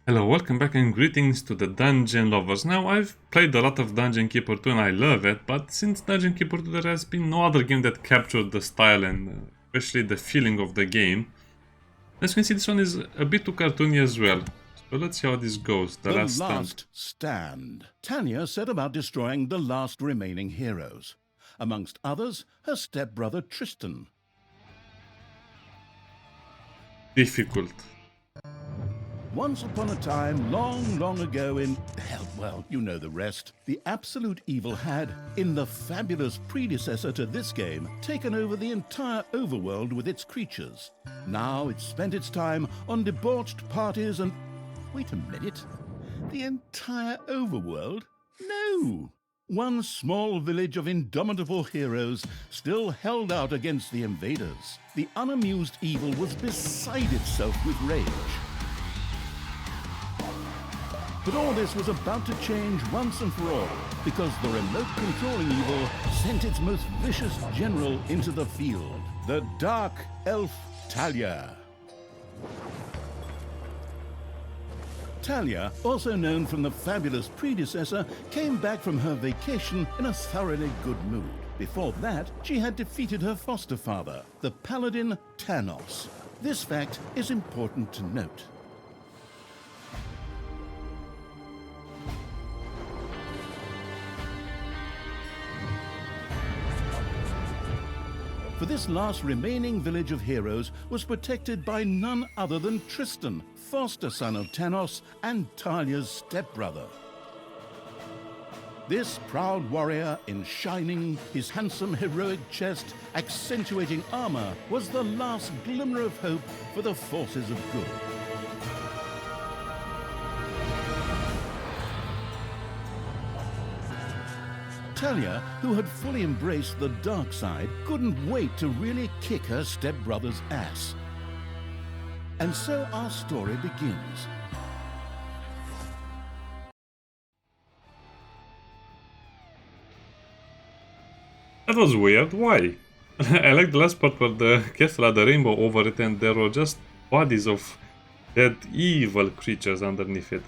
Hello, welcome back and greetings to the Dungeon Lovers. Now, I've played a lot of Dungeon Keeper 2 and I love it, but since Dungeon Keeper 2 there has been no other game that captured the style and especially the feeling of the game. As you can see, this one is a bit too cartoony as well. So let's see how this goes. The Last Stand. Talia set about destroying the last remaining heroes. Amongst others, her stepbrother Tristan. Difficult. Once upon a time, long ago in... well, you know the rest. The absolute evil had, in the fabulous predecessor to this game, taken over the entire overworld with its creatures. Now it spent its time on debauched parties and... Wait a minute. The entire overworld? No! One small village of indomitable heroes still held out against the invaders. The unamused evil was beside itself with rage. But all this was about to change once and for all, because the remote controlling evil sent its most vicious general into the field, the dark elf Talia. Talia, also known from the fabulous predecessor, came back from her vacation in a thoroughly good mood. Before that, she had defeated her foster father, the paladin Thanos. This fact is important to note. For this last remaining village of heroes was protected by none other than Tristan, foster son of Thanos and Talia's stepbrother. This proud warrior in shining, his handsome heroic chest accentuating armor was the last glimmer of hope for the forces of good. Talia, who had fully embraced the dark side, couldn't wait to really kick her stepbrother's ass. And so our story begins. That was weird. Why? I like the last part where the castle had a rainbow over it and there were just bodies of dead evil creatures underneath it.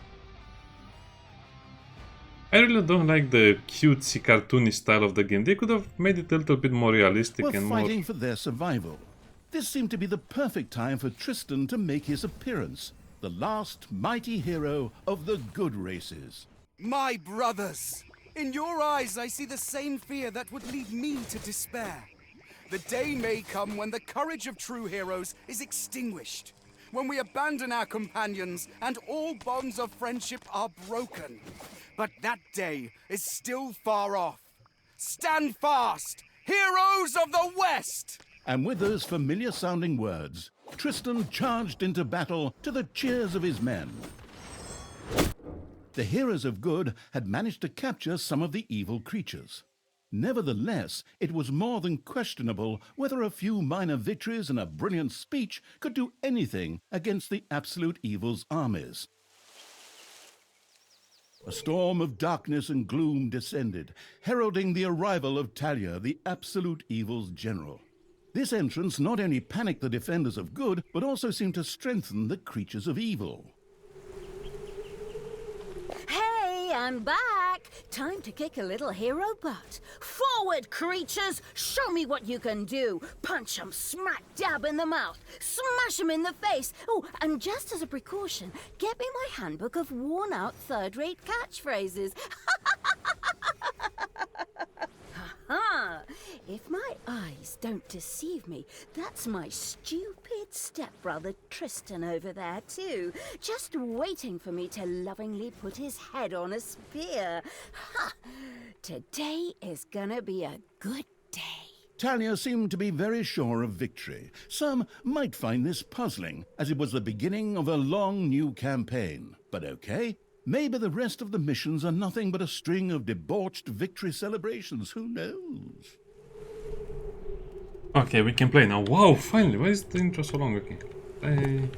I really don't like the cutesy, cartoony style of the game. They could have made it a little bit more realistic and more... We're fighting for their survival. This seemed to be the perfect time for Tristan to make his appearance, the last mighty hero of the good races. My brothers! In your eyes I see the same fear that would lead me to despair. The day may come when the courage of true heroes is extinguished, when we abandon our companions and all bonds of friendship are broken. But that day is still far off. Stand fast, heroes of the West! And with those familiar-sounding words, Tristan charged into battle to the cheers of his men. The heroes of good had managed to capture some of the evil creatures. Nevertheless, it was more than questionable whether a few minor victories and a brilliant speech could do anything against the absolute evil's armies. A storm of darkness and gloom descended, heralding the arrival of Talia, the absolute evil's general. This entrance not only panicked the defenders of good, but also seemed to strengthen the creatures of evil. Hey, I'm back! Time to kick a little hero butt. Forward, creatures! Show me what you can do! Punch 'em smack dab in the mouth! Smash 'em in the face! Oh, and just as a precaution, get me my handbook of worn-out third-rate catchphrases. Ha! If my eyes don't deceive me, that's my stupid stepbrother Tristan over there too, just waiting for me to lovingly put his head on a spear. Ha! Today is gonna be a good day. Talia seemed to be very sure of victory. Some might find this puzzling, as it was the beginning of a long new campaign. But okay. Maybe the rest of the missions are nothing but a string of debauched victory celebrations. Who knows? Okay, we can play now. Wow, finally. Why is the intro so long? Okay.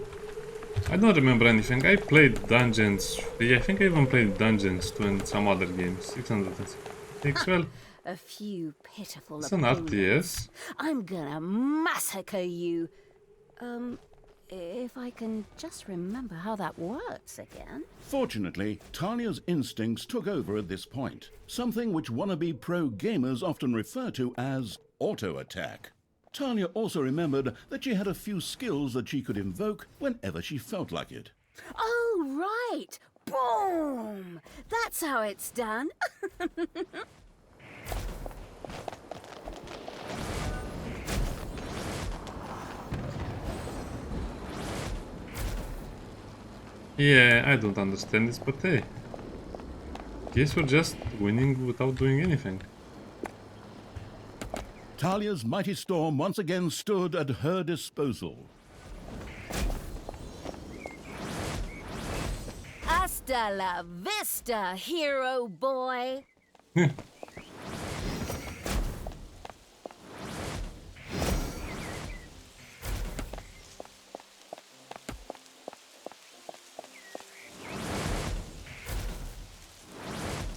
I don't remember anything. I played Dungeons 3. I think I even played Dungeons 2 and some other games. 606. Well, A few pitiful it's an opponents. RTS. I'm gonna massacre you. If I can just remember how that works again. Fortunately, Talia's instincts took over at this point, something which wannabe pro gamers often refer to as auto-attack. Talia also remembered that she had a few skills that she could invoke whenever she felt like it. Oh, right! Boom! That's how it's done. Yeah, I don't understand this, but hey. Guess we're just winning without doing anything. Talia's mighty storm once again stood at her disposal. Hasta la vista, hero boy.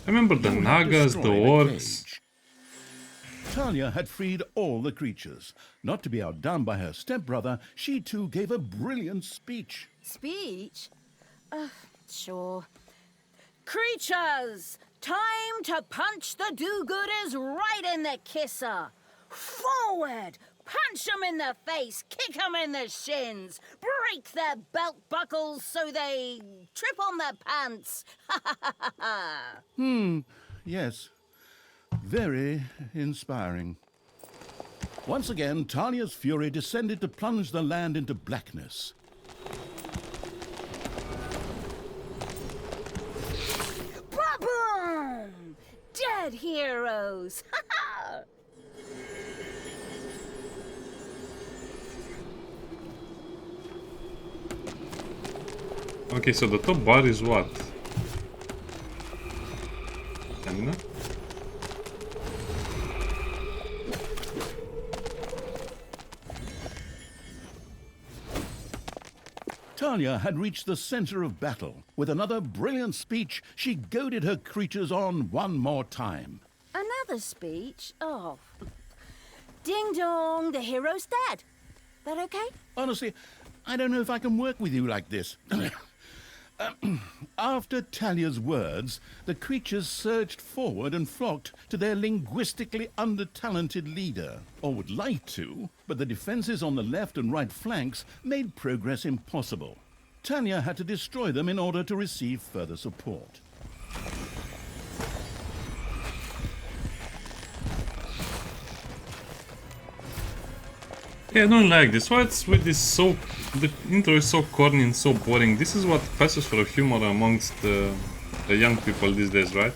I remember the You had Nagas, the destroyed a orcs. cage. Talia had freed all the creatures. Not to be outdone by her stepbrother, she too gave a brilliant speech. Speech? Sure. Creatures! Time to punch the do-gooders right in the kisser! Forward! Punch them in the face, kick them in the shins, break their belt buckles so they trip on their pants. Yes, very inspiring. Once again, Talia's fury descended to plunge the land into blackness. Ba-boom! Dead heroes! Okay, so the top bar is what? Stamina? Talia had reached the center of battle. With another brilliant speech, she goaded her creatures on one more time. Another speech? Oh. Ding dong, the hero's dead. That okay? Honestly, I don't know if I can work with you like this. After Talia's words, the creatures surged forward and flocked to their linguistically under-talented leader. Or would like to, but the defenses on the left and right flanks made progress impossible. Talia had to destroy them in order to receive further support. Yeah, I don't like this. What's with this so... The intro is so corny and so boring. This is what passes for a humor amongst the young people these days, right?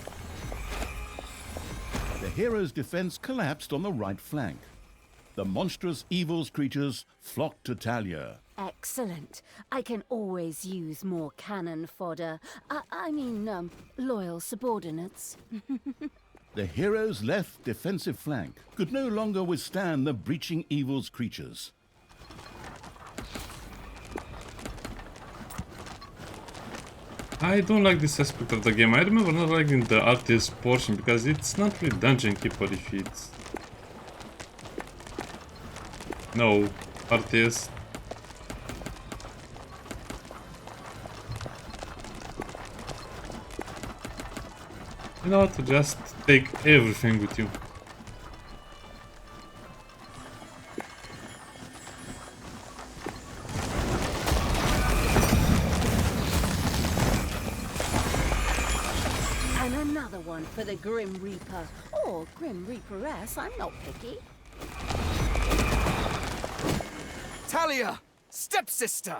The hero's defense collapsed on the right flank. The monstrous evils creatures flocked to Talia. Excellent. I can always use more cannon fodder. I mean, loyal subordinates. The hero's left defensive flank could no longer withstand the breaching evils creatures. I don't like this aspect of the game. I remember not liking the RTS portion because it's not really Dungeon Keeper if it's... No, RTS. You know what, just take everything with you. And another one for the Grim Reaper. Or Grim Reaperess, I'm not picky. Talia, stepsister!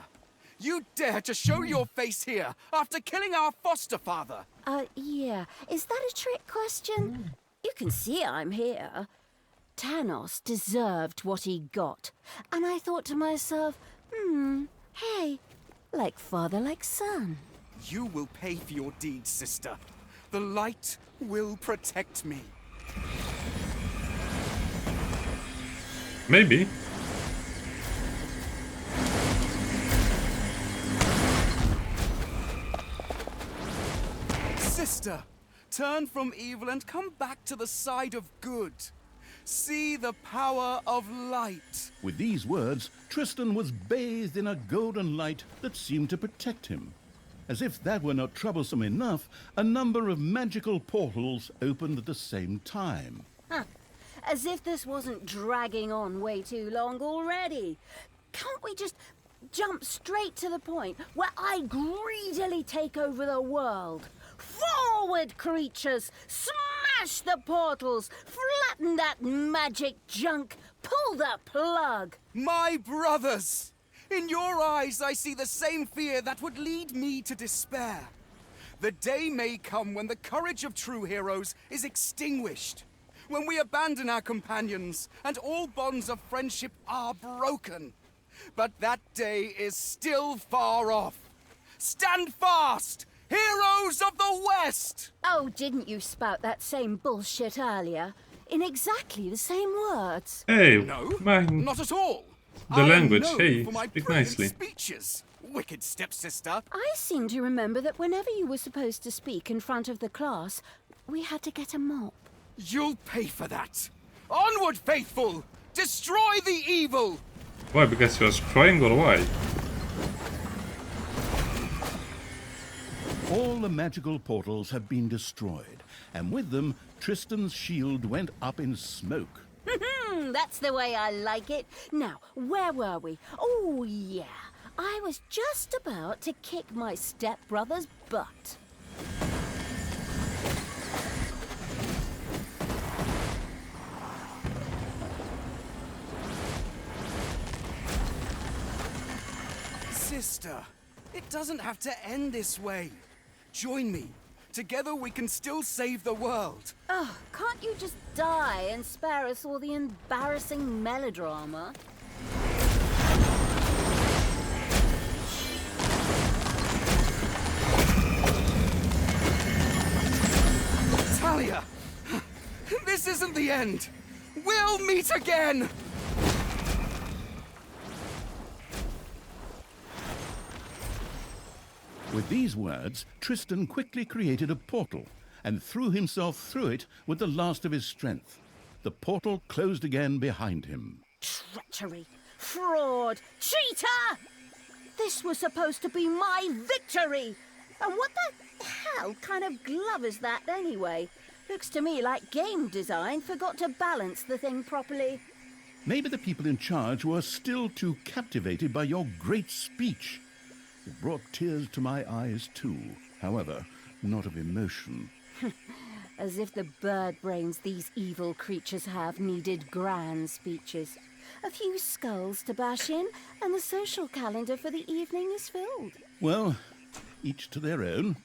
You dare to show your face here after killing our foster father! Yeah. Is that a trick question? You can see I'm here. Thanos deserved what he got. And I thought to myself, hey, like father, like son. You will pay for your deeds, sister. The light will protect me. Maybe. Sister, turn from evil and come back to the side of good. See the power of light. With these words, Tristan was bathed in a golden light that seemed to protect him. As if that were not troublesome enough, a number of magical portals opened at the same time. Huh. As if this wasn't dragging on way too long already. Can't we just jump straight to the point where I greedily take over the world? Forward, creatures! Smash the portals! Flatten that magic junk! Pull the plug! My brothers! In your eyes, I see the same fear that would lead me to despair. The day may come when the courage of true heroes is extinguished, when we abandon our companions and all bonds of friendship are broken. But that day is still far off. Stand fast, heroes of the West! Oh, didn't you spout that same bullshit earlier? In exactly the same words. Hey, No, man, not at all. the I am language, known hey, for my speak brilliant nicely. speeches, wicked stepsister. I seem to remember that whenever you were supposed to speak in front of the class, we had to get a mop. You'll pay for that. Onward, faithful! Destroy the evil! Why? Because he was crying or why? All the magical portals had been destroyed, and with them, Tristan's shield went up in smoke. That's the way I like it. Now, where were we? Oh, yeah. I was just about to kick my stepbrother's butt. Sister, it doesn't have to end this way. Join me. Together we can still save the world. Oh, can't you just die and spare us all the embarrassing melodrama? Talia! This isn't the end! We'll meet again! With these words, Tristan quickly created a portal and threw himself through it with the last of his strength. The portal closed again behind him. Treachery! Fraud! Cheater! This was supposed to be my victory! And what the hell kind of glove is that anyway? Looks to me like game design forgot to balance the thing properly. Maybe the people in charge were still too captivated by your great speech. It brought tears to my eyes too, however, not of emotion. As if the bird brains these evil creatures have needed grand speeches. A few skulls to bash in, and the social calendar for the evening is filled. Well, each to their own.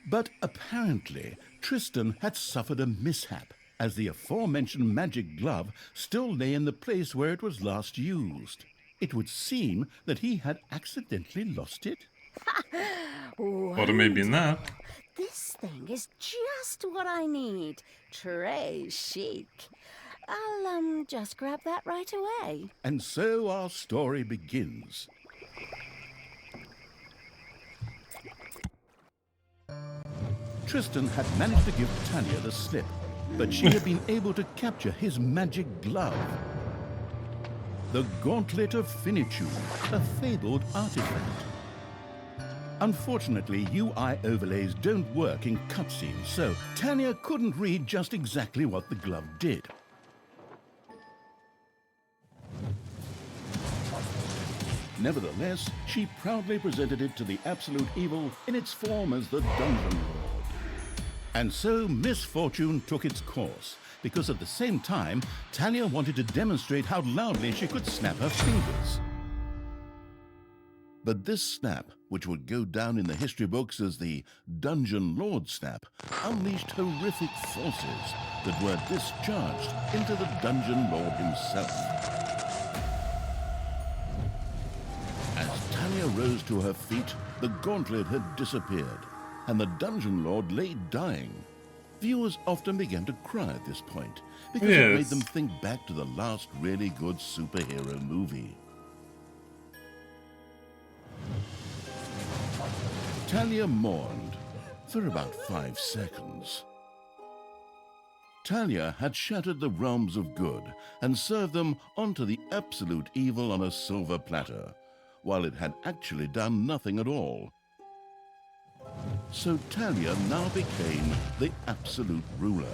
But apparently, Tristan had suffered a mishap, as the aforementioned magic glove still lay in the place where it was last used. It would seem that he had accidentally lost it. Or maybe not. This thing is just what I need. Très chic. I'll, just grab that right away. And so our story begins. Tristan had managed to give Talia the slip, but she had been able to capture his magic glove. The Gauntlet of Finitude, a fabled artifact. Unfortunately, UI overlays don't work in cutscenes, so Tanya couldn't read just exactly what the glove did. Nevertheless, she proudly presented it to the absolute evil in its form as the Dungeon Lord. And so misfortune took its course, because at the same time, Talia wanted to demonstrate how loudly she could snap her fingers. But this snap, which would go down in the history books as the Dungeon Lord snap, unleashed horrific forces that were discharged into the Dungeon Lord himself. As Talia rose to her feet, the gauntlet had disappeared, and the Dungeon Lord lay dying. Viewers often began to cry at this point, because it made Yes. them think back to the last really good superhero movie. Talia mourned for about 5 seconds. Talia had shattered the realms of good and served them onto the absolute evil on a silver platter, while it had actually done nothing at all. So Talia now became the absolute ruler.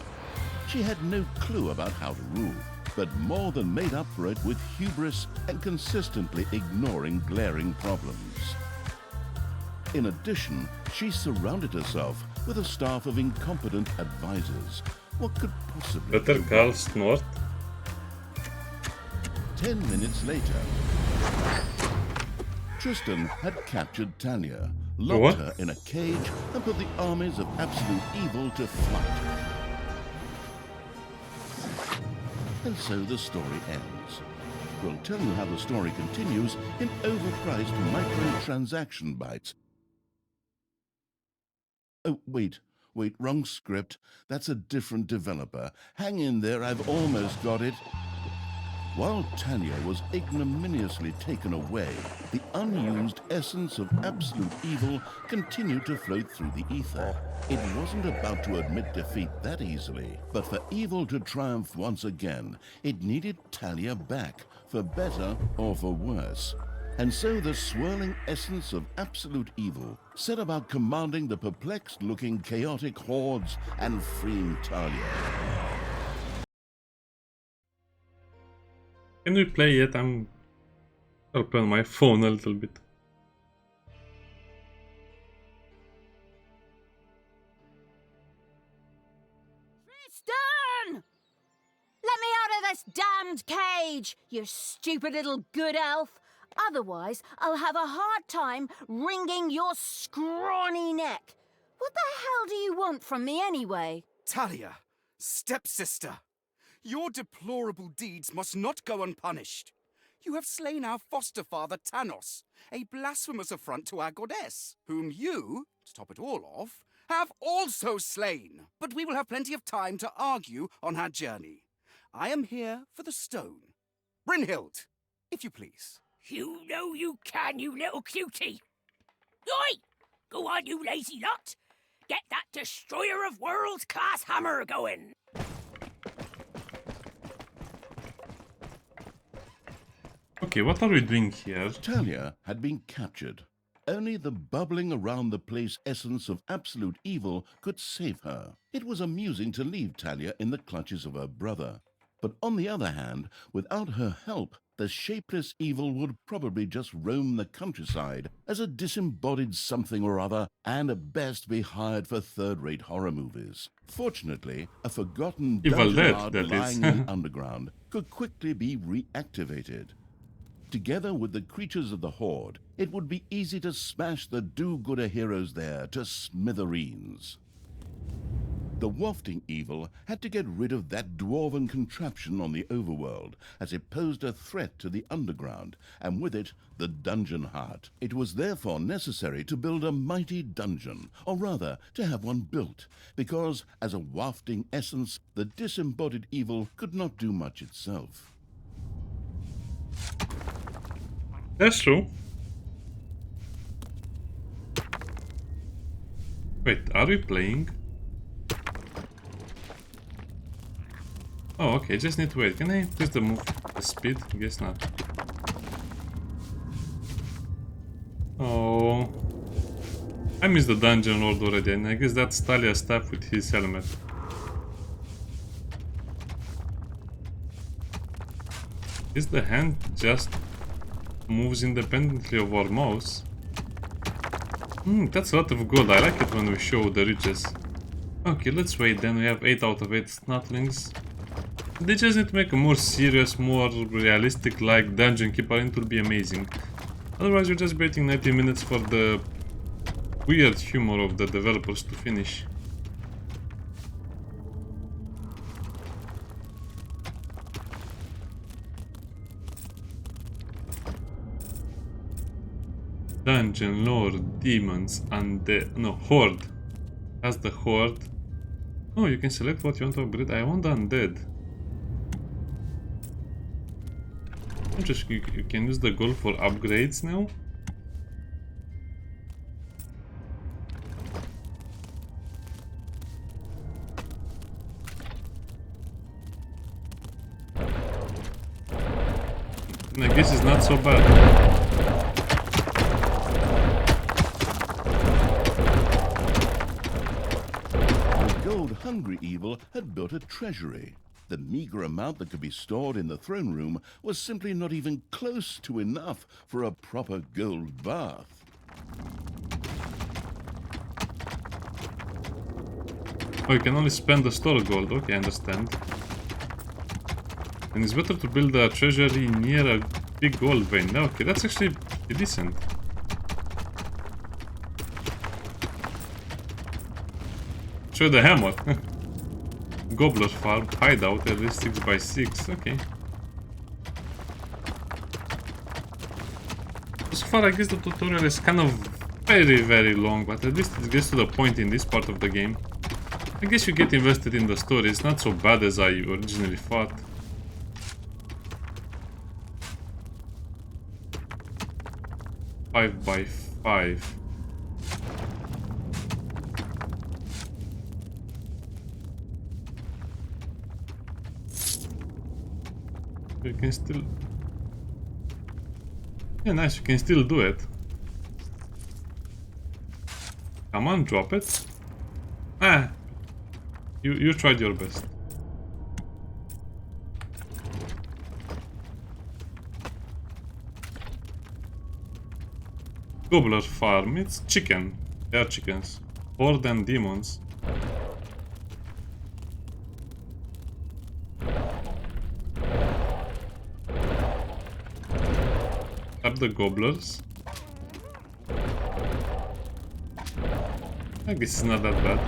She had no clue about how to rule, but more than made up for it with hubris and consistently ignoring glaring problems. In addition, she surrounded herself with a staff of incompetent advisors. What could possibly Better go call wrong? Snort. 10 minutes later, Tristan had captured Talia, locked What? her in a cage, and put the armies of absolute evil to flight. And so the story ends. We'll tell you how the story continues in overpriced microtransaction bites. Oh, wait, wrong script. That's a different developer. Hang in there, I've almost got it. While Talia was ignominiously taken away, the unused essence of absolute evil continued to float through the ether. It wasn't about to admit defeat that easily, but for evil to triumph once again, it needed Talia back, for better or for worse. And so the swirling essence of absolute evil set about commanding the perplexed-looking chaotic hordes and freeing Talia. Can we play yet? I'm open my phone a little bit. Tristan! Let me out of this damned cage, you stupid little good elf. Otherwise, I'll have a hard time wringing your scrawny neck. What the hell do you want from me anyway? Talia, stepsister, your deplorable deeds must not go unpunished. You have slain our foster father Tanos, a blasphemous affront to our goddess, whom you, to top it all off, have also slain. But we will have plenty of time to argue on our journey. I am here for the stone. Brynhild, if you please. You know you can, you little cutie. Oi! Go on, you lazy lot. Get that destroyer of worlds class hammer going. Okay, what are we doing here? Talia had been captured. Only the bubbling around the place essence of absolute evil could save her. It was amusing to leave Talia in the clutches of her brother. But on the other hand, without her help, the shapeless evil would probably just roam the countryside as a disembodied something or other, and at best be hired for third-rate horror movies. Fortunately, a forgotten Evil dungeon Dead, heart that lying is. in the underground could quickly be reactivated. Together with the creatures of the Horde, it would be easy to smash the do-gooder heroes there to smithereens. The wafting evil had to get rid of that dwarven contraption on the overworld, as it posed a threat to the underground, and with it, the dungeon heart. It was therefore necessary to build a mighty dungeon, or rather, to have one built, because, as a wafting essence, the disembodied evil could not do much itself. That's true. Wait, are we playing? Oh, okay, just need to wait. Can I increase the speed? Guess not. Oh. I missed the dungeon lord already, and I guess that's Talia's staff with his helmet. Is the hand just moves independently of our mouse? That's a lot of gold. I like it when we show the riches. Okay, let's wait then. We have 8 out of 8 snotlings. They just need to make a more serious, more realistic like Dungeon Keeper and it will be amazing. Otherwise you're just waiting 90 minutes for the weird humor of the developers to finish. Dungeon, Lord, Demons, and no, Horde. That's the Horde. Oh, you can select what you want to upgrade. I want Undead. Interesting, you can use the gold for upgrades now? I guess it's not so bad. The gold-hungry evil had built a treasury. The meager amount that could be stored in the throne room was simply not even close to enough for a proper gold bath. Oh, you can only spend the store gold. Okay, I understand. And it's better to build a treasury near a big gold vein. Okay, that's actually pretty decent. Show the hammer. Gobbler farm, hideout, at least 6x6. Okay. So far, I guess the tutorial is kind of very long, but at least it gets to the point in this part of the game. I guess you get invested in the story. It's not so bad as I originally thought. Five by 5. You can still... Yeah, nice, you can still do it. Come on, drop it. Ah! You tried your best. Gobbler farm, it's chicken. They are chickens. Horde and demons. Up the gobblers. I guess it's not that bad.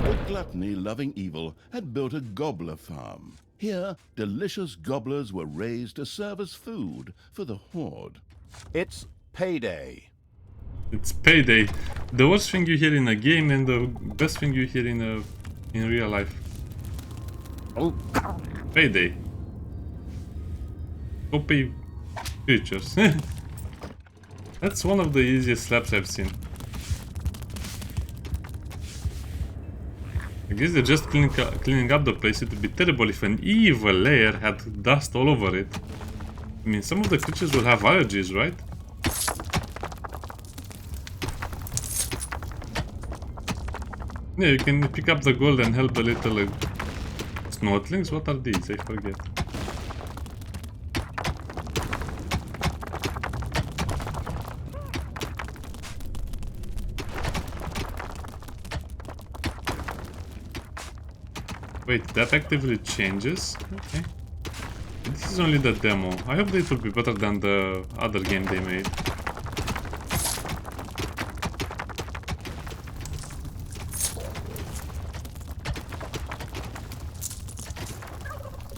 The gluttony-loving evil had built a gobbler farm. Here, delicious gobblers were raised to serve as food for the horde. It's payday. It's payday. The worst thing you hear in a game and the best thing you hear in real life. Payday. Go pay creatures. That's one of the easiest slaps I've seen. I guess they're just cleaning up the place. It would be terrible if an evil layer had dust all over it. I mean, some of the creatures will have allergies, right? Yeah, you can pick up the gold and help the little snortlings. What are these? I forget. Wait, that actively changes? Okay. This is only the demo. I hope it will be better than the other game they made.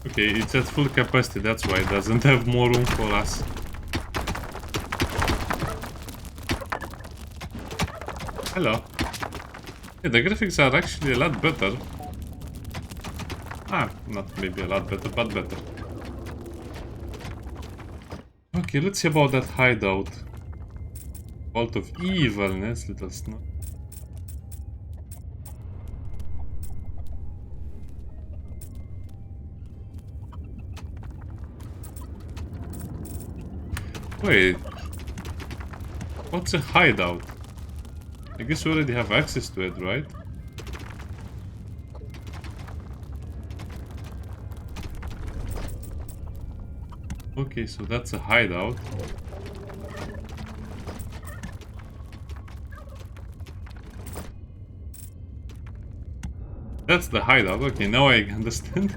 Okay, it's at full capacity, that's why it doesn't have more room for us. Hello. Yeah, the graphics are actually a lot better. Ah, not maybe a lot better, but better. Okay, let's see about that hideout. Vault of evilness, little snow. Wait. What's a hideout? I guess we already have access to it, right? Okay, so that's a hideout. That's the hideout. Okay, now I understand.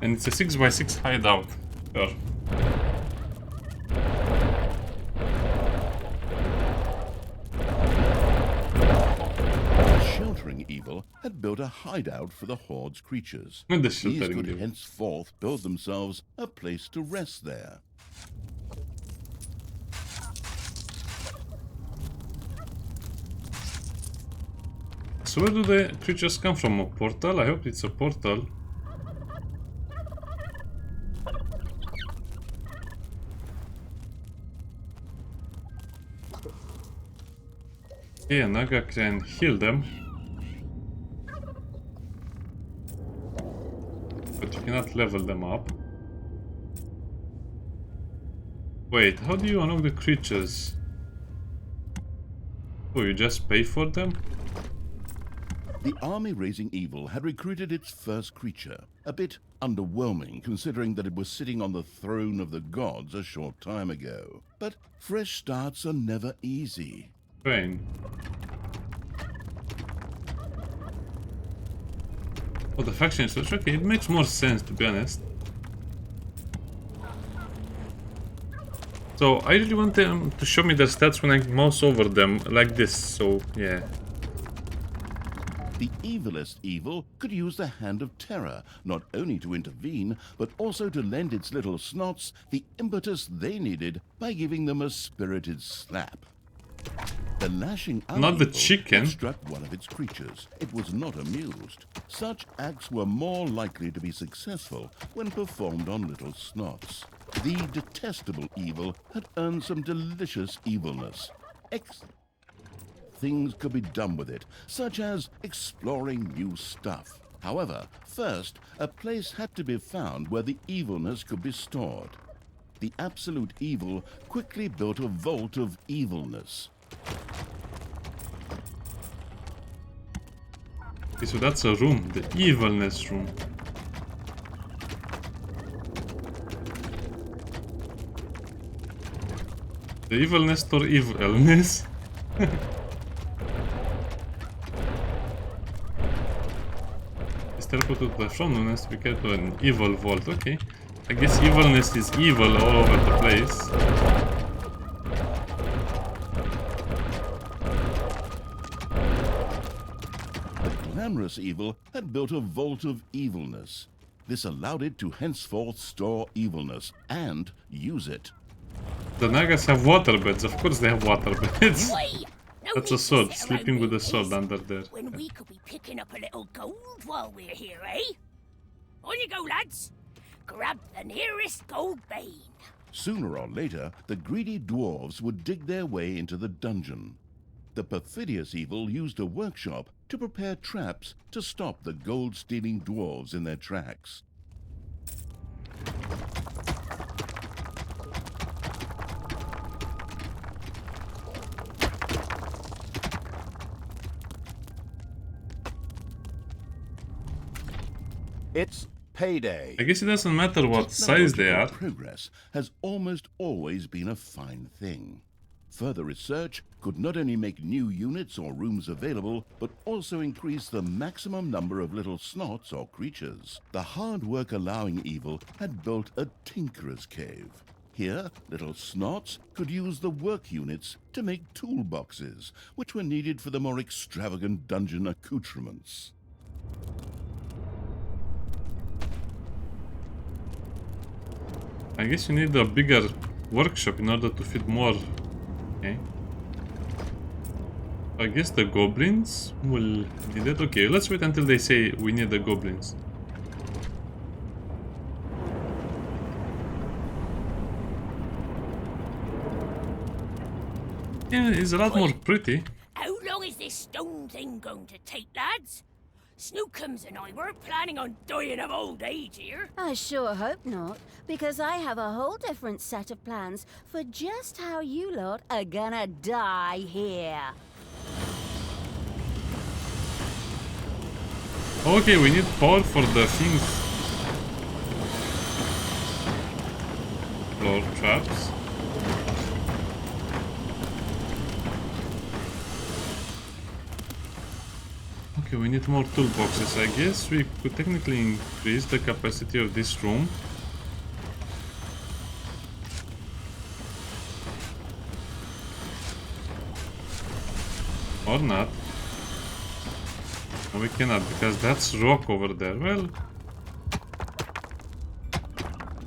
And it's a 6x6 hideout. Sure. Sheltering evil had built a hideout for the horde's creatures. And the These sheltering could evil. henceforth build themselves a place to rest there. So where do the creatures come from? A portal? I hope it's a portal. Okay, Naga can heal them. cannot level them up. Wait, how do you unlock the creatures? Oh, you just pay for them? The army raising evil had recruited its first creature, a bit underwhelming considering that it was sitting on the throne of the gods a short time ago. But fresh starts are never easy. Train. Oh, the faction is such. Okay, it makes more sense to be honest. So I really want them to show me their stats when I mouse over them like this, so yeah. The evilest evil could use the Hand of Terror, not only to intervene, but also to lend its little snots the impetus they needed by giving them a spirited slap. The lashing out Not the evil chicken. had struck one of its creatures. It was not amused. Such acts were more likely to be successful when performed on little snots. The detestable evil had earned some delicious evilness. Things could be done with it, such as exploring new stuff. However, first, a place had to be found where the evilness could be stored. The absolute evil quickly built a vault of evilness. Okay, so that's a room, the evilness room. The evilness or evilness? It's teleported to the fromness to be kept to an evil vault. Okay. I guess evilness is evil all over the place. The glamorous evil had built a vault of evilness. This allowed it to henceforth store evilness and use it. The Nagas have waterbeds. Of course they have waterbeds. Oi! No That's need a to sword, sit sleeping around with a me, sword miss, under there. when we could be picking up a little gold while we're here, eh? On you go, lads. Grab the nearest gold vein. Sooner or later, the greedy dwarves would dig their way into the dungeon. The perfidious evil used a workshop to prepare traps to stop the gold-stealing dwarves in their tracks. It's payday. I guess it doesn't matter what size they are. Progress has almost always been a fine thing. Further research could not only make new units or rooms available, but also increase the maximum number of little snots or creatures. The hard work allowing evil had built a tinkerer's cave. Here, little snots could use the work units to make toolboxes, which were needed for the more extravagant dungeon accoutrements. I guess you need a bigger workshop in order to fit more. Okay. I guess the goblins will need it. Okay, let's wait until they say we need the goblins. Yeah, it's a lot more pretty. How long is this stone thing going to take, lads? Snookums and I were planning on dying of old age here. I sure hope not, because I have a whole different set of plans for just how you lot are gonna die here. Okay, we need power for the things. Floor traps. Okay, we need more toolboxes. I guess we could technically increase the capacity of this room. Or not. No, we cannot, because that's rock over there. Well,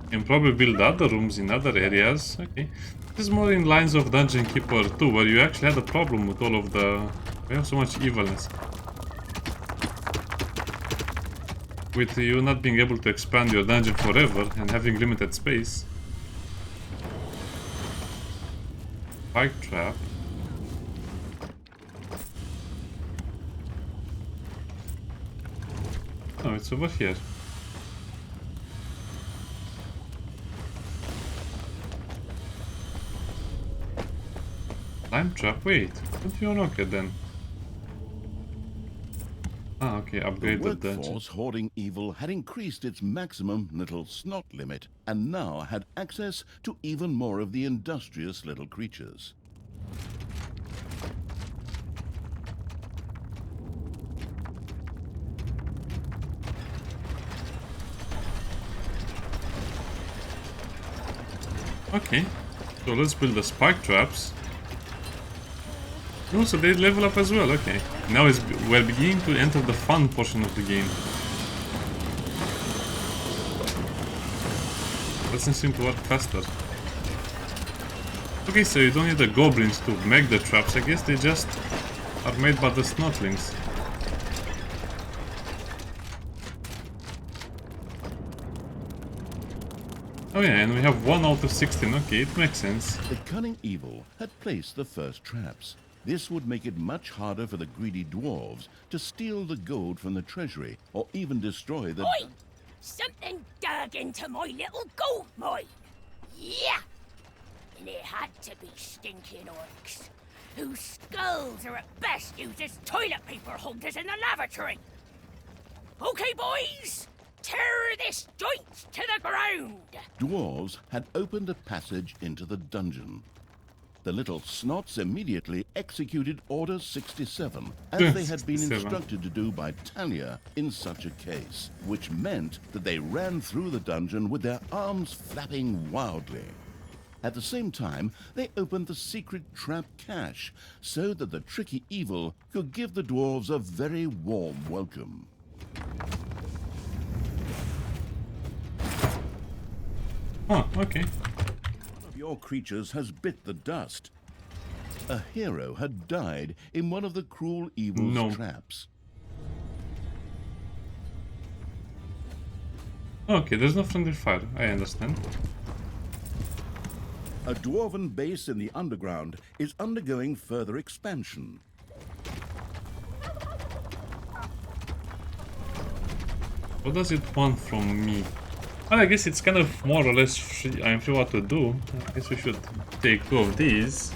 we can probably build other rooms in other areas. Okay. This is more in lines of Dungeon Keeper 2, where you actually had a problem with all of the... We have so much evilness. With you not being able to expand your dungeon forever and having limited space. Spike trap. Oh, it's over here. Time trap? Wait, don't you unlock it then? Ah, okay, The upgrade the dungeon. workforce hoarding evil had increased its maximum little snot limit and now had access to even more of the industrious little creatures. Okay, so let's build the spike traps. Oh, so they level up as well, okay. Now we're beginning to enter the fun portion of the game. Doesn't seem to work faster. Okay, so you don't need the goblins to make the traps, I guess they just are made by the snotlings. Oh yeah, and we have 1 out of 16, okay, it makes sense. The cunning evil had placed the first traps. This would make it much harder for the greedy dwarves to steal the gold from the treasury or even destroy the... Oi! Something dug into my little gold mine. Yeah! And it had to be stinking orcs, whose skulls are at best used as toilet paper holders in the lavatory. Okay, boys! Tear this joint to the ground! Dwarves had opened a passage into the dungeon. The little snots immediately executed Order 67, as they had been 67. instructed to do by Talia in such a case, which meant that they ran through the dungeon with their arms flapping wildly. At the same time, they opened the secret trap cache, so that the tricky evil could give the dwarves a very warm welcome. Oh, okay. One of your creatures has bit the dust. A hero had died in one of the cruel evil's No. traps. Okay, there's no friendly fire, I understand. A dwarven base in the underground is undergoing further expansion. What does it want from me? Well, I guess it's kind of more or less free. I'm free what to do. I guess we should take 2 of these.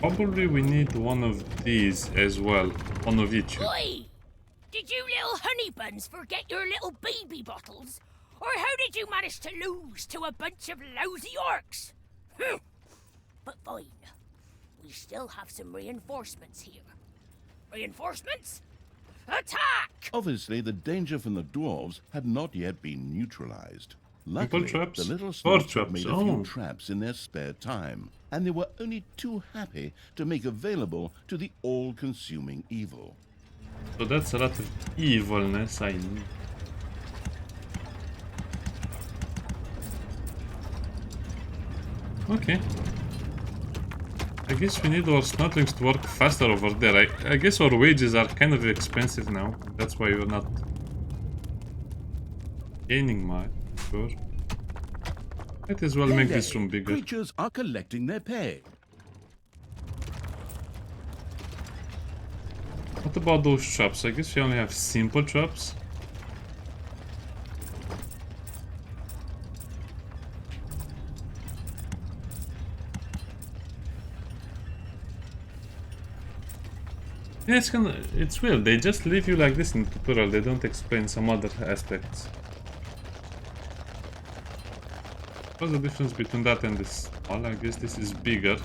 Probably we need 1 of these as well. 1 of each. Oi! Did you little honey buns forget your little baby bottles? Or how did you manage to lose to a bunch of lousy orcs? But fine. We still have some reinforcements here. Reinforcements? Attack! Obviously, the danger from the dwarves had not yet been neutralized. Luckily, traps? the little More snots had traps, made a oh. few traps in their spare time, and they were only too happy to make available to the all-consuming evil. So that's a lot of evilness I need. Okay. I guess we need our snotlings to work faster over there. I guess our wages are kind of expensive now. That's why we're not gaining much. Sure. Might as well make this room bigger. Creatures are collecting their pay. What about those traps? I guess we only have simple traps. Yeah, it's weird. They just leave you like this in the tutorial. They don't explain some other aspects. What's the difference between that and this? Well, I guess this is bigger.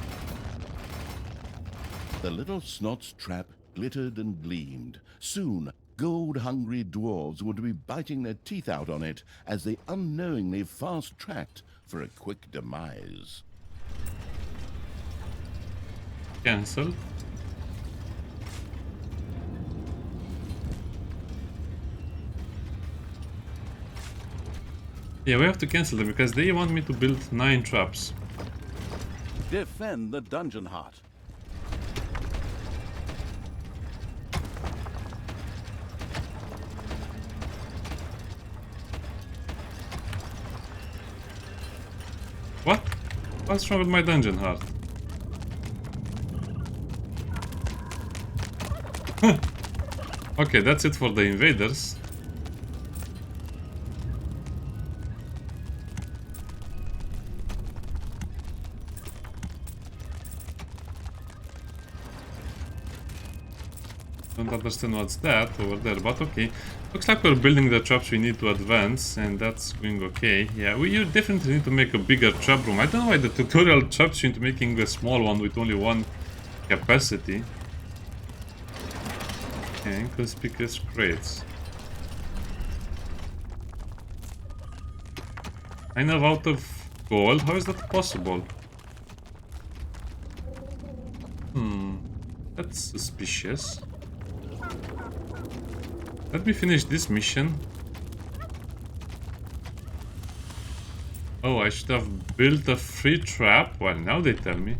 The little snot's trap glittered and gleamed. Soon, gold-hungry dwarves would be biting their teeth out on it as they unknowingly fast-tracked for a quick demise. Cancel. Yeah, we have to cancel them because they want me to build 9 traps. Defend the dungeon heart. What? What's wrong with my dungeon heart? Okay, that's it for the invaders. don't understand what's that over there, but okay. Looks like we're building the traps we need to advance, and that's going okay. Yeah, you definitely need to make a bigger trap room. I don't know why the tutorial traps you into making a small one with only one capacity. Okay, conspicuous crates. I'm out of gold? How is that possible? That's suspicious. Let me finish this mission. Oh, I should have built a free trap. Well, now they tell me.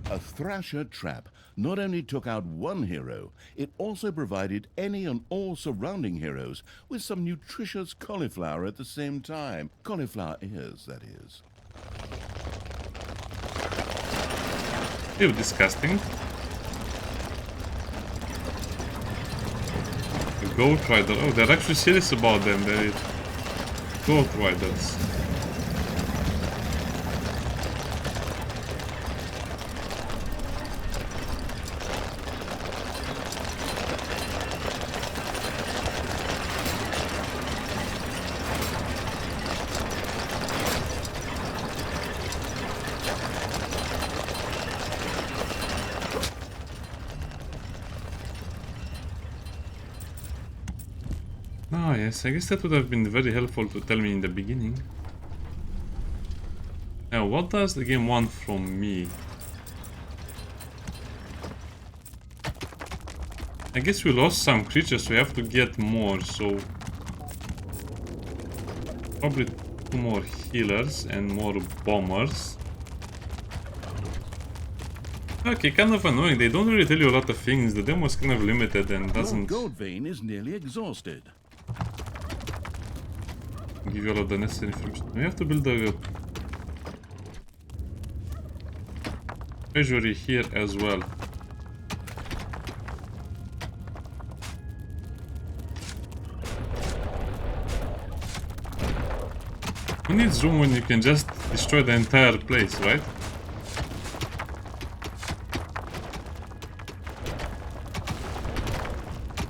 A Thrasher trap not only took out one hero, it also provided any and all surrounding heroes with some nutritious cauliflower at the same time. Cauliflower ears, that is. Ew, disgusting. The goat rider. Oh, they're actually serious about them. They're goat riders. Ah, yes, I guess that would have been very helpful to tell me in the beginning. Now, what does the game want from me? I guess we lost some creatures, so we have to get more, so... Probably 2 more healers and more bombers. Okay, kind of annoying. They don't really tell you a lot of things. The demo is kind of limited and doesn't Your gold vein is nearly exhausted. give you all of the necessary information. We have to build a treasury here as well. Who needs room when you can just destroy the entire place, right?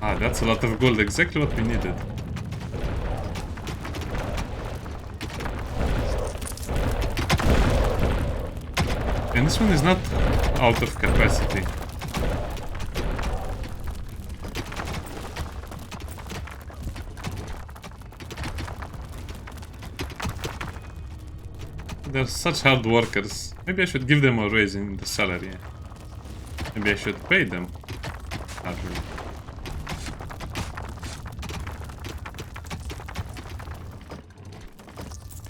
Ah, that's a lot of gold, exactly what we needed. And this one is not out of capacity. They're such hard workers. Maybe I should give them a raise in the salary. Maybe I should pay them. Not really.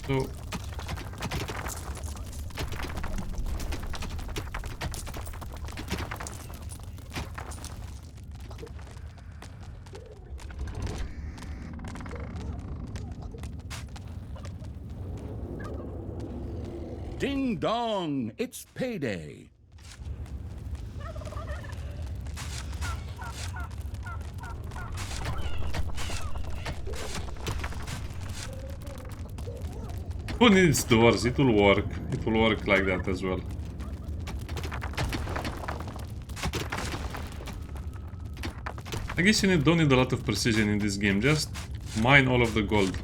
So... Ding dong! It's payday! Who needs doors? It will work. It will work like that as well. I guess you don't need a lot of precision in this game. Just mine all of the gold.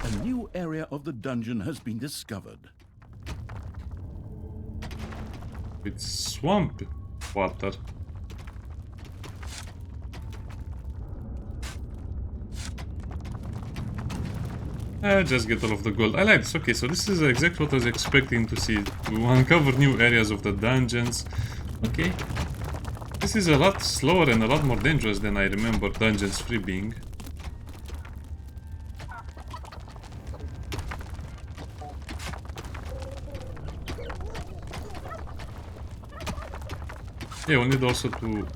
A new area of the dungeon has been discovered. With swamp water. Just get all of the gold. I like this. Okay, so this is exactly what I was expecting to see. We uncover new areas of the dungeons. Okay. This is a lot slower and a lot more dangerous than I remember Dungeons 3 being. Yeah, we need also to...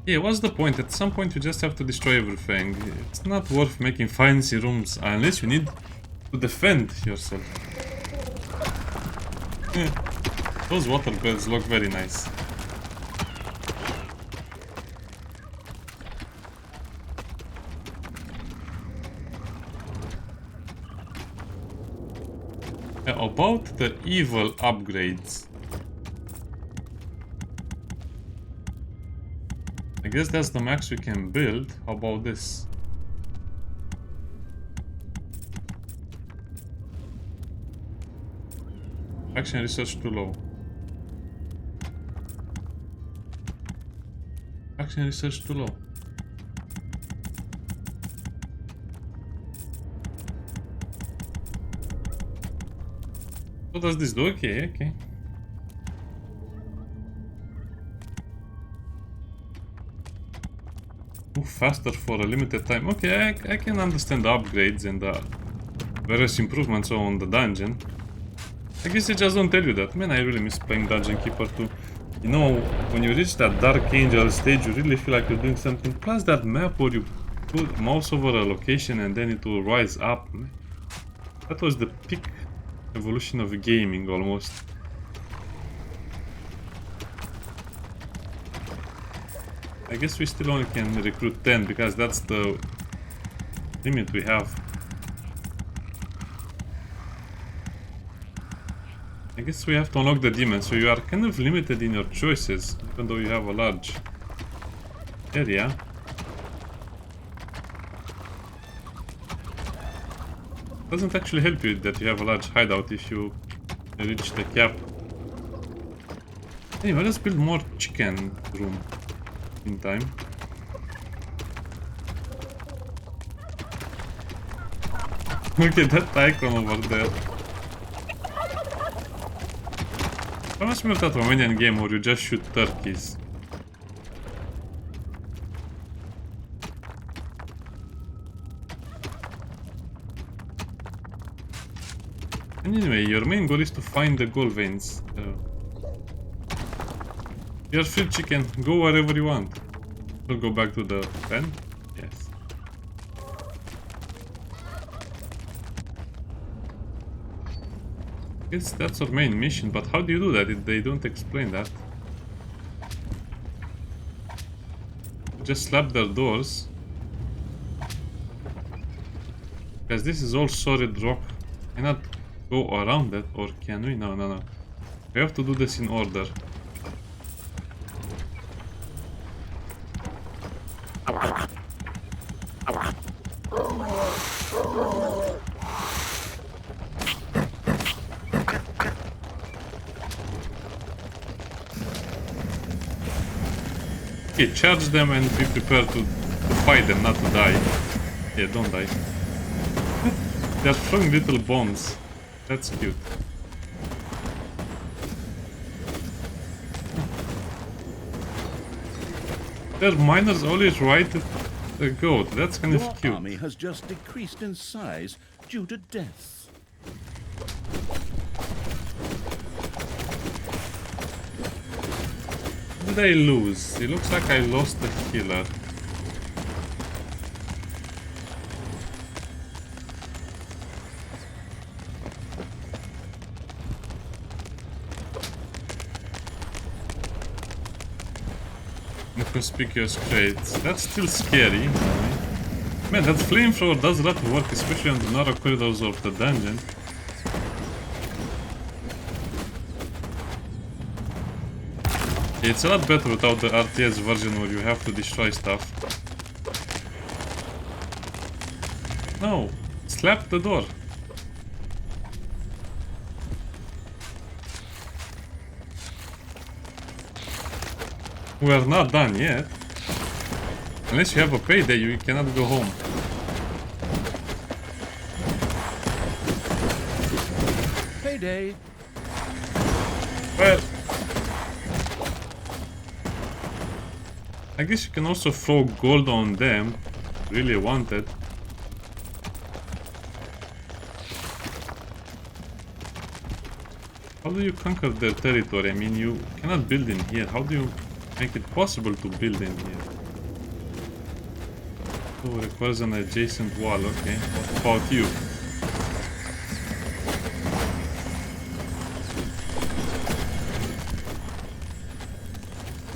Yeah, what's the point? At some point you just have to destroy everything. It's not worth making fancy rooms unless you need to defend yourself. Yeah. Those water beds look very nice. About the evil upgrades. I guess that's the max we can build. How about this? Action research too low. Action research too low. What does this do? Okay, okay. Move faster for a limited time. Okay, I can understand the upgrades and the various improvements on the dungeon. I guess they just don't tell you that. Man, I really miss playing Dungeon Keeper 2. You know, when you reach that Dark Angel stage, you really feel like you're doing something. Plus that map where you put mouse over a location and then it will rise up. Man. That was the peak evolution of gaming, almost. I guess we still only can recruit 10 because that's the limit we have. I guess we have to unlock the demon, so you are kind of limited in your choices, even though you have a large area. Doesn't actually help you that you have a large hideout if you reach the cap. Anyway, let's build more chicken room in time. Okay, that icon over there. Reminds me of that Romanian game where you just shoot turkeys. Anyway, your main goal is to find the gold veins. You're free, chicken. Go wherever you want. We'll go back to the pen. Yes. Guess that's our main mission, but how do you do that? They don't explain that. Just slap their doors. Because this is all solid rock. Cannot go around it, or can we? No, no, no. We have to do this in order. Okay, charge them and be prepared to fight them, not to die. Yeah, don't die. They're throwing little bombs. That's cute. Their miners always ride the goat. That's kind Your of cute. army has just decreased in size due to death. Did I lose? It looks like I lost the healer. Inconspicuous crates. That's still scary. Man, that flamethrower does a lot of work, especially on the narrow corridors of the dungeon. It's a lot better without the RTS version where you have to destroy stuff. No! Slap the door! We are not done yet. Unless you have a payday, you cannot go home. Payday. Well, I guess you can also throw gold on them. Really want it. How do you conquer their territory? I mean, you cannot build in here. How do you make it possible to build in here? Oh, requires an adjacent wall. Okay, what about you?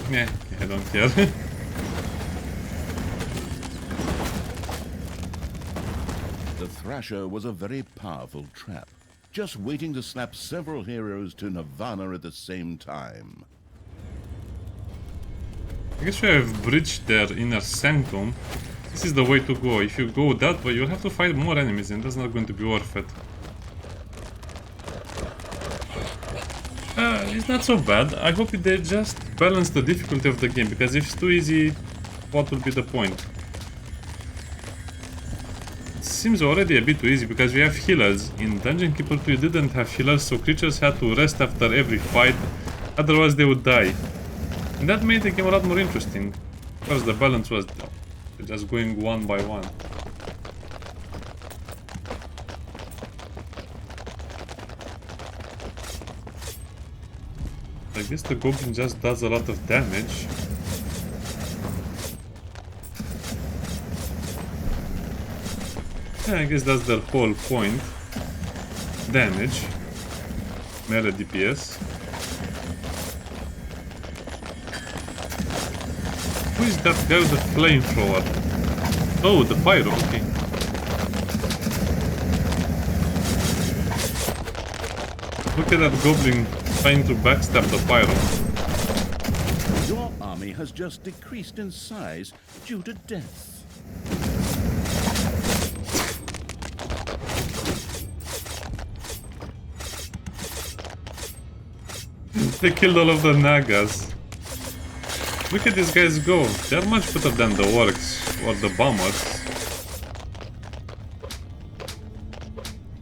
Yeah, I don't care. The Thrasher was a very powerful trap. just waiting to slap several heroes to Nirvana at the same time. I guess we have breached their inner sanctum. This is the way to go. If you go that way, you'll have to fight more enemies, and that's not going to be worth it. It's not so bad. I hope they just balance the difficulty of the game, because if it's too easy, what will be the point? It seems already a bit too easy, because we have healers. In Dungeon Keeper 2 you didn't have healers, so creatures had to rest after every fight, otherwise they would die. And that made the game a lot more interesting. Of course the balance was just going one by one. I guess the goblin just does a lot of damage. Yeah, I guess that's their whole point. Damage. Melee DPS. Who is that guy with the flamethrower? Oh, the pyro, okay. Look at that goblin trying to backstab the pyro. Your army has just decreased in size due to death. They killed all of the Nagas. Look at these guys go. They're much better than the orcs or the bombers.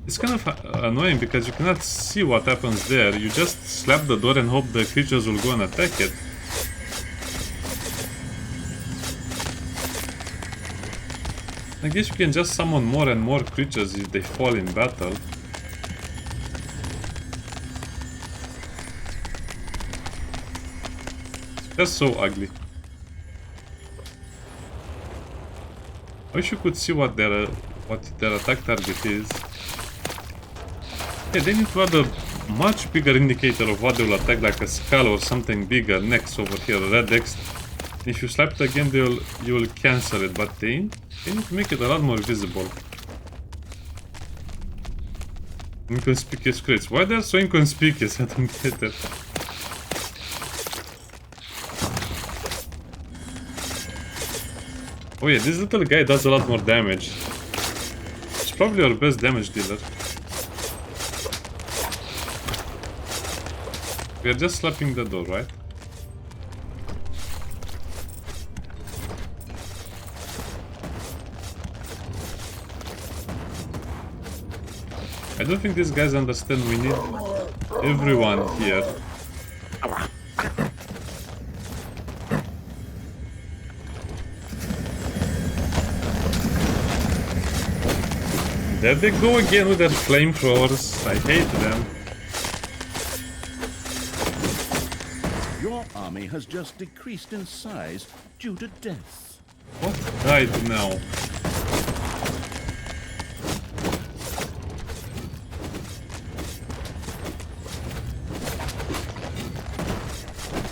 It's kind of annoying because you cannot see what happens there. You just slap the door and hope the creatures will go and attack it. I guess you can just summon more and more creatures if they fall in battle. That's so ugly. I wish you could see what their attack target is. Yeah, they need to add a much bigger indicator of what they will attack, like a skull or something bigger next over here, red X. If you slap it again, you will cancel it, but they need to make it a lot more visible. Inconspicuous crits. Why they're so inconspicuous? I don't get it. Oh yeah, this little guy does a lot more damage. It's probably our best damage dealer. We are just slapping the door, right? I don't think these guys understand we need everyone here. There they go again with their flamethrowers. I hate them. Your army has just decreased in size due to death. What died now?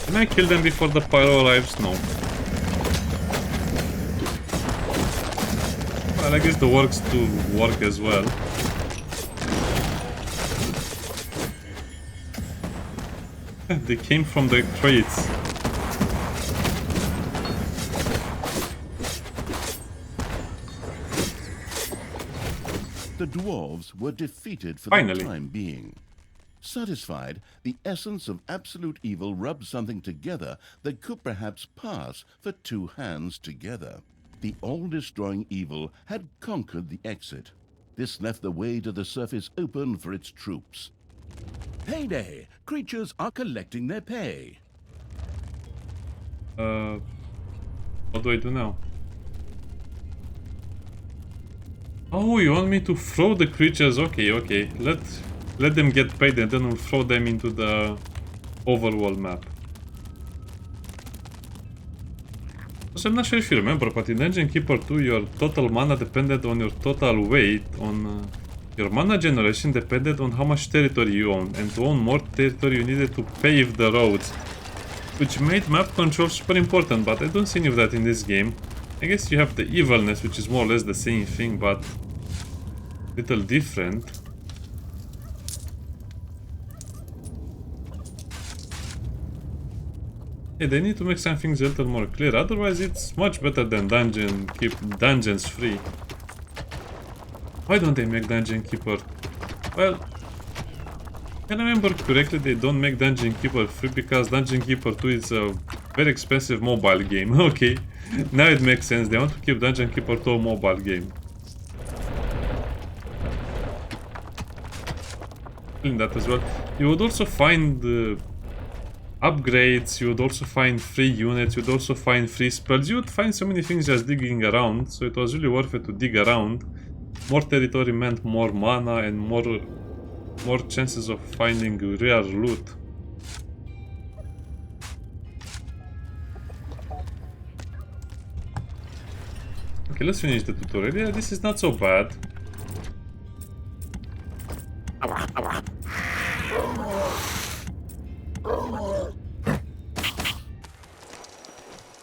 Can I kill them before the pyro arrives? No. Well, I guess the works do work as well. They came from the crates. The dwarves were defeated for Finally. the time being. Satisfied, the essence of absolute evil rubbed something together that could perhaps pass for two hands together. The all-destroying evil had conquered the exit. This left the way to the surface open for its troops. Payday! Creatures are collecting their pay. What do I do now? Oh, you want me to throw the creatures? Okay, okay. Let them get paid and then we'll throw them into the overworld map. So I'm not sure if you remember, but in Dungeon Keeper 2 your total mana depended on your total weight. Your mana generation depended on how much territory you own, and to own more territory you needed to pave the roads, which made map control super important, but I don't see any of that in this game. I guess you have the evilness, which is more or less the same thing, but little different. Yeah, they need to make some things a little more clear, otherwise it's much better than keep dungeons free. Why don't they make Dungeon Keeper? Well, if I remember correctly, they don't make Dungeon Keeper free because Dungeon Keeper 2 is a very expensive mobile game. Okay, now it makes sense. They want to keep Dungeon Keeper 2 a mobile game. In that as well. You would also find upgrades, you would also find free units, you would also find free spells. You would find so many things just digging around, so it was really worth it to dig around. More territory meant more mana and more chances of finding rare loot. Okay, let's finish the tutorial. Yeah, this is not so bad.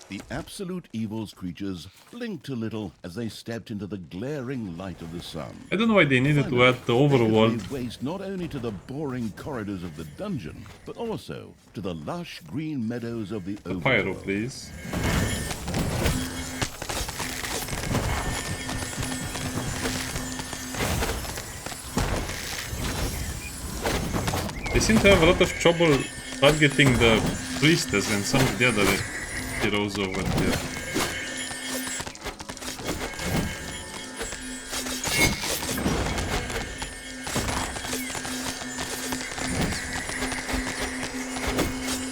The absolute evil's creatures blinked a little as they stepped into the glaring light of the sun. I don't know why they needed to add the overworld. They could lay waste not only to the boring corridors of the dungeon, but also to the lush green meadows of the overworld. Pyro, please. They seem to have a lot of trouble targeting the priestess and some of the other heroes over here.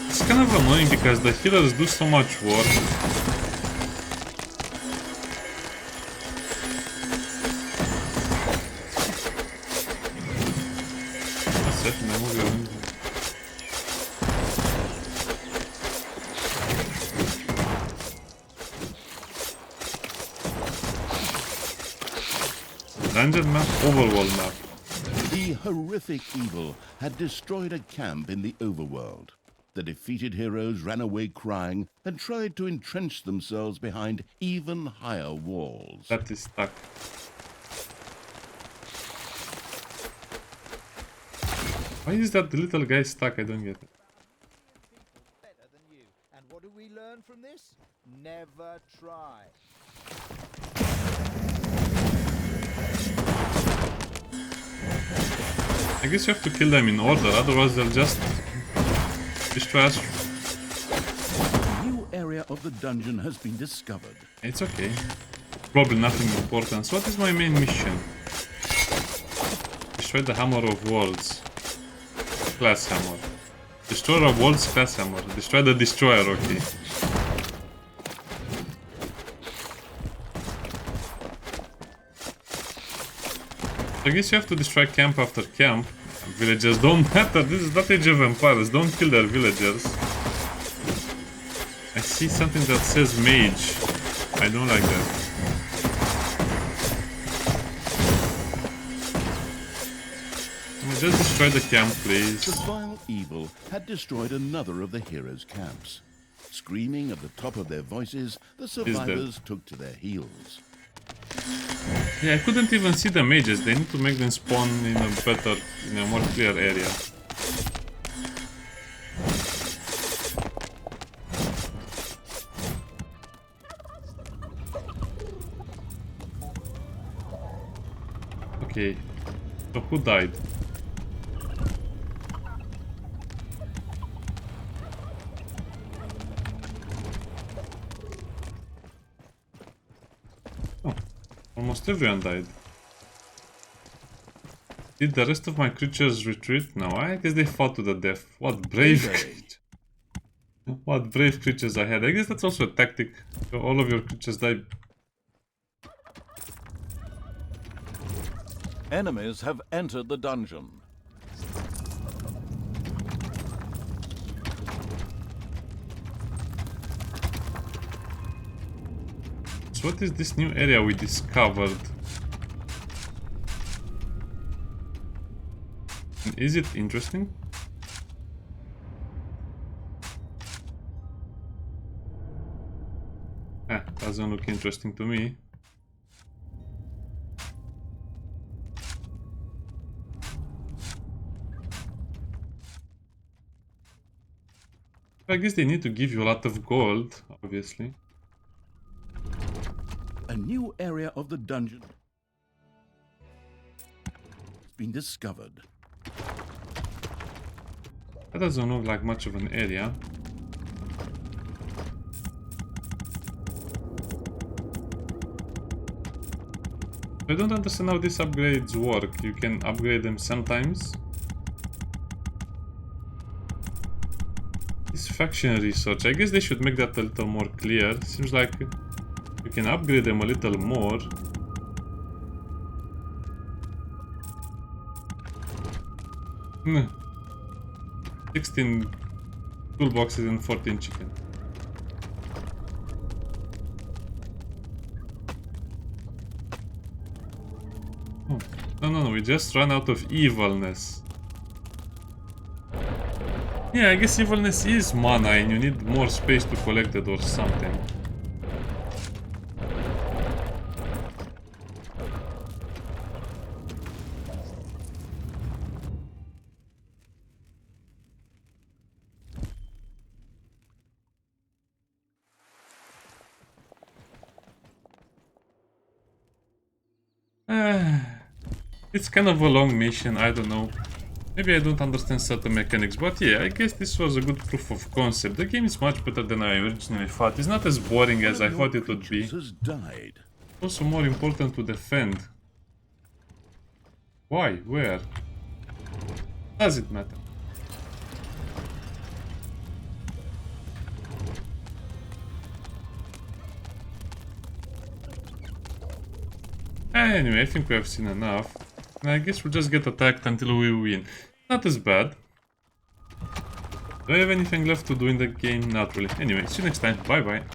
It's kind of annoying because the healers do so much work. That's it, now we're going. Dungeon map, overworld map. The horrific evil had destroyed a camp in the overworld. The defeated heroes ran away crying and tried to entrench themselves behind even higher walls. That is stuck. Why is that little guy stuck? I don't get it. Better than you. And what do we learn from this? Never try. I guess you have to kill them in order, otherwise they'll just destroy us. A new area of the dungeon has been discovered. It's okay. Probably nothing important. So what is my main mission? Destroy the Hammer of Worlds. Class Hammer. Destroyer of Worlds, Class Hammer. Destroy the Destroyer, okay. I guess you have to destroy camp after camp. Villagers don't matter. This is not Age of Empires. Don't kill their villagers. I see something that says mage. I don't like that. Just destroy the camp, please. The vile evil had destroyed another of the heroes' camps. Screaming at the top of their voices, the survivors took to their heels. Yeah, I couldn't even see the mages. They need to make them spawn in a more clear area. Okay, so who died? Almost everyone died. Did the rest of my creatures retreat? No, I guess they fought to the death. What brave creatures. What brave creatures I had. I guess that's also a tactic. So all of your creatures died. Enemies have entered the dungeon. So what is this new area we discovered? Is it interesting? Doesn't look interesting to me. I guess they need to give you a lot of gold, obviously. A new area of the dungeon has been discovered. That doesn't look like much of an area. I don't understand how these upgrades work. You can upgrade them sometimes. This faction research, I guess they should make that a little more clear. Seems like you can upgrade them a little more. Hmm. 16 toolboxes and 14 chicken. Oh. No, we just ran out of evilness. Yeah, I guess evilness is mana and you need more space to collect it or something. It's kind of a long mission, I don't know. Maybe I don't understand certain mechanics, but yeah, I guess this was a good proof of concept. The game is much better than I originally thought. It's not as boring as I thought it would be. Has died. Also more important to defend. Why? Where? Does it matter? Anyway, I think we have seen enough. And I guess we'll just get attacked until we win. Not as bad. Do I have anything left to do in the game? Not really. Anyway, see you next time. Bye bye.